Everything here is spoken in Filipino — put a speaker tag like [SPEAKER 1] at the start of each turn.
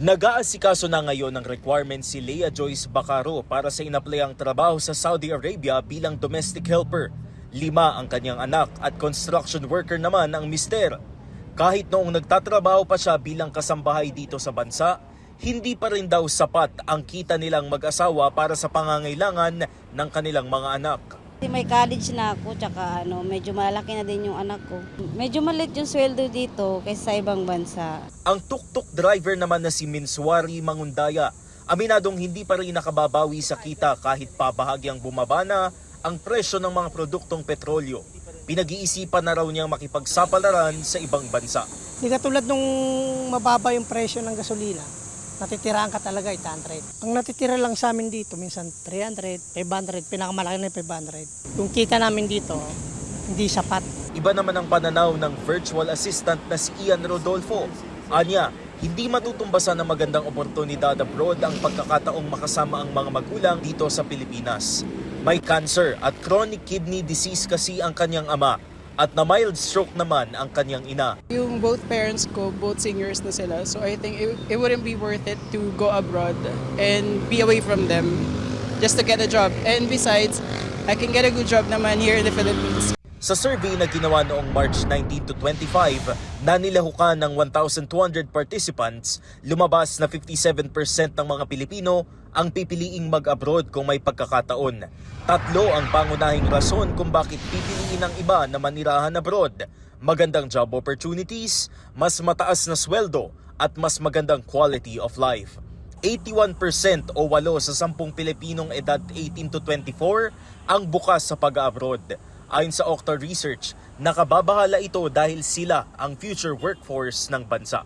[SPEAKER 1] Nag-aasikaso na ngayon ng requirement si Leah Joyce Bacaro para sa inaplayang trabaho sa Saudi Arabia bilang domestic helper. 5 ang kanyang anak at construction worker naman ang mister. Kahit noong nagtatrabaho pa siya bilang kasambahay dito sa bansa, hindi pa rin daw sapat ang kita nilang mag-asawa para sa pangangailangan ng kanilang mga anak.
[SPEAKER 2] May college na ako, tsaka medyo malaki na din yung anak ko. Medyo maliit yung sweldo dito kaysa sa ibang bansa.
[SPEAKER 1] Ang tuk-tuk driver naman na si Minswari Mangundaya, aminadong hindi pa rin nakababawi sa kita kahit pa bahagyang bumaba na ang presyo ng mga produktong petrolyo. Pinag-iisipan na raw niyang makipagsapalaran sa ibang bansa.
[SPEAKER 3] Hindi katulad nung mababa yung presyo ng gasolina, natitiraan ka talaga 800. Ang natitira lang sa amin dito, minsan 300, 500, pinakamalaki na 500. Yung kita namin dito, hindi sapat.
[SPEAKER 1] Iba naman ang pananaw ng virtual assistant na si Ian Rodolfo. Anya, hindi matutumbasan ng magandang oportunidad abroad ang pagkakataong makasama ang mga magulang dito sa Pilipinas. May cancer at chronic kidney disease kasi ang kanyang ama at na mild stroke naman ang kanyang ina.
[SPEAKER 4] Yung both parents ko, both seniors na sila. So I think it wouldn't be worth it to go abroad and be away from them just to get a job. And besides, I can get a good job naman here in the Philippines.
[SPEAKER 1] Sa survey na ginawa noong March 19 to 25 na nilahukan ng 1,200 participants, lumabas na 57% ng mga Pilipino ang pipiliing mag-abroad kung may pagkakataon. 3 ang pangunahing rason kung bakit pipiliin ng iba na manirahan abroad: magandang job opportunities, mas mataas na sweldo, at mas magandang quality of life. 81% o 8 sa 10 Pilipinong edad 18 to 24 ang bukas sa pag-abroad. Ayon sa Okta Research, nakababahala ito dahil sila ang future workforce ng bansa.